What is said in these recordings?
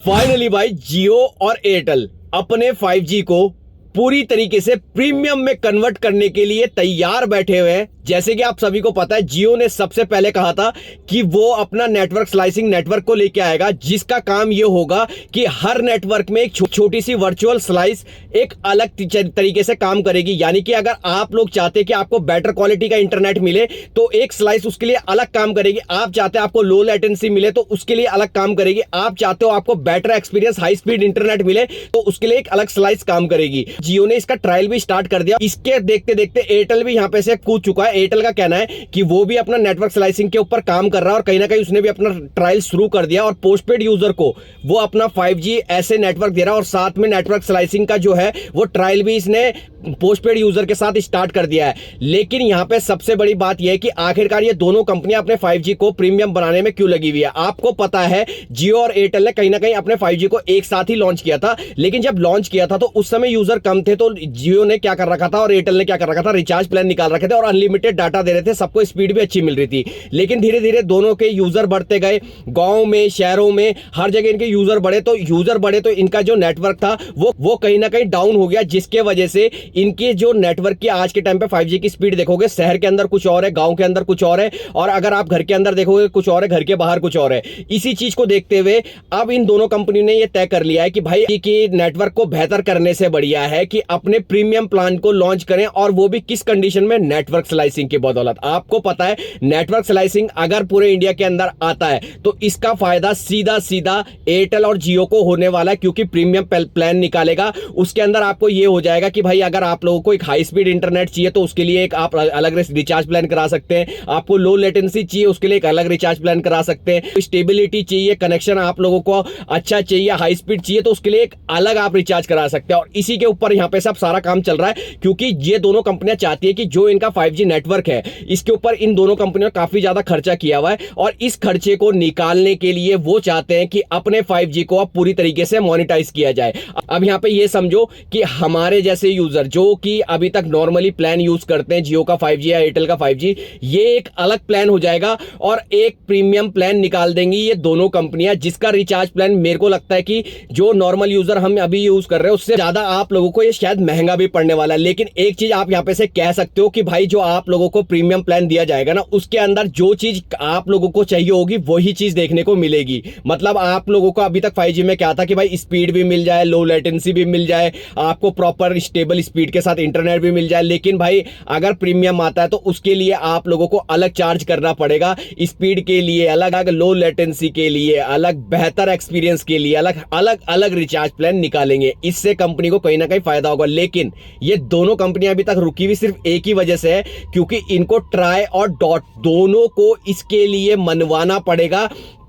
Finally भाई जियो और Airtel अपने 5G को पूरी तरीके से प्रीमियम में कन्वर्ट करने के लिए तैयार बैठे हुए हैं। जैसे कि आप सभी को पता है, जियो ने सबसे पहले कहा था कि वो अपना नेटवर्क स्लाइसिंग नेटवर्क को लेके आएगा, जिसका काम ये होगा कि हर नेटवर्क में एक छोटी सी वर्चुअल स्लाइस एक अलग तरीके से काम करेगी। यानी कि अगर आप लोग चाहते हैं कि आपको बेटर क्वालिटी का इंटरनेट मिले तो एक स्लाइस उसके लिए अलग काम करेगी। आप चाहते हैं आपको लो लेटेंसी मिले तो उसके लिए अलग काम करेगी। आप चाहते हो आपको better experience high speed internet मिले तो उसके लिए एक अलग स्लाइस काम करेगी। जियो ने इसका ट्रायल भी स्टार्ट कर दिया। इसके देखते देखते एयरटेल भी यहां पे से कूद चुका है। एयरटेल का कहना है कि वो भी अपना नेटवर्क स्लाइसिंग के ऊपर काम कर रहा है और कहीं ना कहीं उसने भी अपना ट्रायल शुरू कर दिया और पोस्टपेड यूजर को वो अपना 5G ऐसे नेटवर्क दे रहा है और साथ में नेटवर्क स्लाइसिंग का जो है वो ट्रायल भी इसने पोस्टपेड यूजर के साथ स्टार्ट कर दिया है। लेकिन यहां पे सबसे बड़ी बात यह है कि आखिरकार ये दोनों कंपनियां अपने 5G को प्रीमियम बनाने में क्यों लगी हुई है। आपको पता है जियो और एयरटेल ने कहीं ना कहीं अपने 5G को एक साथ ही लॉन्च किया था, लेकिन जब लॉन्च किया था तो उस समय यूजर कम थे, तो जियो ने क्या कर रखा था और एयरटेल ने क्या कर रखा था, रिचार्ज प्लान निकाल रखे थे और अनलिमिटेड डाटा दे रहे थे, सबको स्पीड भी अच्छी मिल रही थी। लेकिन धीरे धीरे दोनों के यूजर बढ़ते गए, गांव में शहरों में हर जगह इनके यूजर बढ़े तो इनका जो नेटवर्क था वो कहीं ना कहीं डाउन हो गया, जिसके वजह से इनके जो नेटवर्क की आज के टाइम पे 5G की स्पीड देखोगे, शहर के अंदर कुछ और है, गांव के अंदर कुछ और है, और अगर आप घर के अंदर देखोगे कुछ और है, घर के बाहर कुछ और है। इसी चीज को देखते हुए अब इन दोनों कंपनी ने यह तय कर लिया है कि भाई कि नेटवर्क को बेहतर करने से बढ़िया है कि अपने प्रीमियम प्लान को लॉन्च करें, और वो भी किस कंडीशन में, नेटवर्क स्लाइसिंग की बदौलत। आपको पता है नेटवर्क स्लाइसिंग अगर पूरे इंडिया के अंदर आता है तो इसका फायदा सीधा सीधा एयरटेल और जियो को होने वाला है, क्योंकि प्रीमियम प्लान निकालेगा। उसके अंदर आपको यह हो जाएगा कि भाई अगर आप लोगों को एक हाई स्पीड इंटरनेट चाहिए तो उसके लिए एक आप अलग रिचार्ज प्लान करा सकते हैं। आपको लो लेटेंसी चाहिए उसके लिए एक अलग रिचार्ज प्लान करा सकते हैं। स्टेबिलिटी चाहिए, कनेक्शन आप लोगों को अच्छा चाहिए, हाई स्पीड चाहिए तो उसके लिए एक अलग आप रिचार्ज करा सकते हैं। और इसी के ऊपर यहां पे सब सारा काम चल रहा है, क्योंकि ये दोनों कंपनियां चाहती है कि जो इनका 5G नेटवर्क है इसके ऊपर इन दोनों कंपनियों ने काफी ज्यादा खर्चा किया हुआ है, और इस खर्चे को निकालने के लिए वो चाहते हैं कि अपने 5G को अब पूरी तरीके से मोनेटाइज किया जाए। अब यहां पे ये समझो कि हमारे जैसे यूजर जो कि अभी तक नॉर्मली प्लान यूज करते हैं, जियो का 5G या एयरटेल का 5G, ये एक अलग प्लान हो जाएगा और एक प्रीमियम प्लान निकाल देंगी ये दोनों कंपनियां, जिसका रिचार्ज प्लान मेरे को लगता है कि जो नॉर्मल यूजर हम अभी यूज कर रहे हैं उससे ज्यादा आप लोगों को ये शायद महंगा भी पड़ने वाला है। लेकिन एक चीज आप यहां पे से कह सकते हो कि भाई जो आप लोगों को प्रीमियम प्लान दिया जाएगा ना, उसके अंदर जो चीज आप लोगों को चाहिए होगी वही चीज देखने को मिलेगी। मतलब आप लोगों को अभी तक 5G में क्या था कि भाई स्पीड भी मिल जाए, लो लेटेंसी भी मिल जाए, आपको प्रॉपर स्टेबल स्पीड के साथ इंटरनेट भी मिल जाए। लेकिन भाई अगर प्रीमियम आता है तो उसके लिए आप लोगों को अलग चार्ज करना पड़ेगा, स्पीड के लिए अलग, लो लेटेंसी के लिए अलग, बेहतर एक्सपीरियंस के लिए अलग अलग रिचार्ज प्लान निकालेंगे। इससे कंपनी को कहीं ना कहीं फायदा होगा। लेकिन ये दोनों कंपनियां अभी तक रुकी हुई सिर्फ एक ही वजह से है, क्योंकि इनको ट्राई और डॉट दोनों को इसके लिए मनवाना पड़ेगा,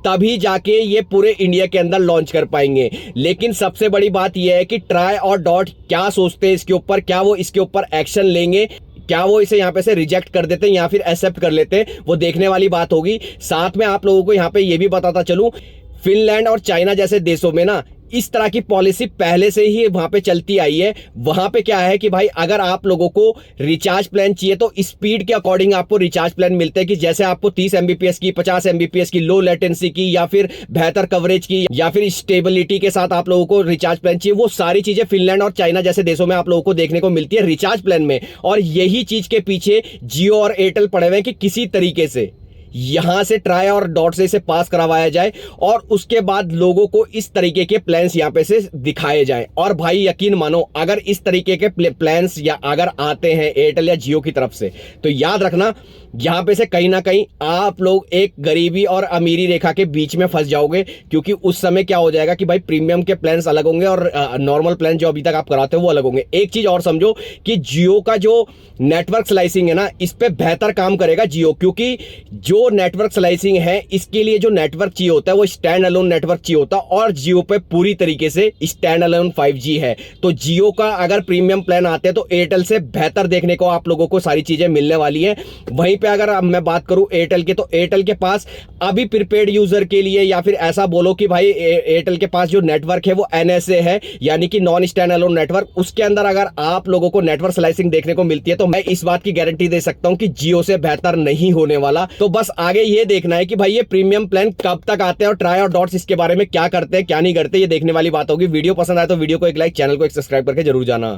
तभी जाके ये पूरे इंडिया के अंदर लॉन्च कर पाएंगे। लेकिन सबसे बड़ी बात यह है कि ट्राई और डॉट क्या सोचते हैं इसके ऊपर, क्या वो इसके ऊपर एक्शन लेंगे, क्या वो इसे यहां पे से रिजेक्ट कर देते हैं या फिर एक्सेप्ट कर लेते हैं, वो देखने वाली बात होगी। साथ में आप लोगों को यहां पे ये भी बताता चलूं, फिनलैंड और चाइना जैसे देशों में ना इस तरह की पॉलिसी पहले से ही वहां पे चलती आई है। वहां पे क्या है कि भाई अगर आप लोगों को रिचार्ज प्लान चाहिए तो स्पीड के अकॉर्डिंग आपको रिचार्ज प्लान मिलते हैं, कि जैसे आपको 30 MBPS की, 50 MBPS की, लो लेटेंसी की, या फिर बेहतर कवरेज की, या फिर स्टेबिलिटी के साथ आप लोगों को रिचार्ज प्लान चाहिए। वो सारी चीजें फिनलैंड और चाइना जैसे देशों में आप लोगों को देखने को मिलती है रिचार्ज प्लान में। और यही चीज के पीछे जियो और एयरटेल पड़े हुए हैं कि किसी तरीके से यहां से ट्राई और डॉट से इसे पास करवाया जाए और उसके बाद लोगों को इस तरीके के प्लान्स यहां पे से दिखाए जाएं। और भाई यकीन मानो अगर इस तरीके के प्लान्स या अगर आते हैं एयरटेल या जियो की तरफ से, तो याद रखना यहां पे से कहीं ना कहीं आप लोग एक गरीबी और अमीरी रेखा के बीच में फंस जाओगे, क्योंकि उस समय क्या हो जाएगा कि भाई प्रीमियम के प्लान्स अलग होंगे और नॉर्मल प्लान जो अभी तक आप कराते हो वो अलग होंगे। एक चीज और समझो कि जियो का जो नेटवर्क स्लाइसिंग है ना, इस पे बेहतर काम करेगा जियो, क्योंकि जो नेटवर्क स्लाइसिंग है इसके लिए जो नेटवर्क चाहिए होता है वो स्टैंड अलोन नेटवर्क चाहिए होता है, और जियो पे पूरी तरीके से स्टैंड अलोन 5G है। तो जियो का अगर प्रीमियम प्लान आते हैं तो एयरटेल से बेहतर देखने को आप लोगों को सारी चीजें मिलने वाली है। वहीं पे अगर मैं बात करूं एयरटेल के, तो एयरटेल के पास अभी प्रीपेड यूजर के लिए, या फिर ऐसा बोलो कि भाई एयरटेल के पास जो नेटवर्क है वो NSA है, यानी कि नॉन स्टैंड अलोन नेटवर्क, उसके अंदर अगर आप लोगों को नेटवर्क स्लाइसिंग देखने को मिलती है तो मैं इस बात की गारंटी दे सकता हूं कि जियो से बेहतर नहीं होने वाला। तो बस आगे ये देखना है कि भाई ये प्रीमियम प्लान कब तक आते हैं और ट्राई और डॉट्स इसके बारे में क्या करते हैं क्या नहीं करते, ये देखने वाली बात होगी। वीडियो पसंद आए तो वीडियो को एक लाइक, चैनल को एक सब्सक्राइब करके जरूर जाना।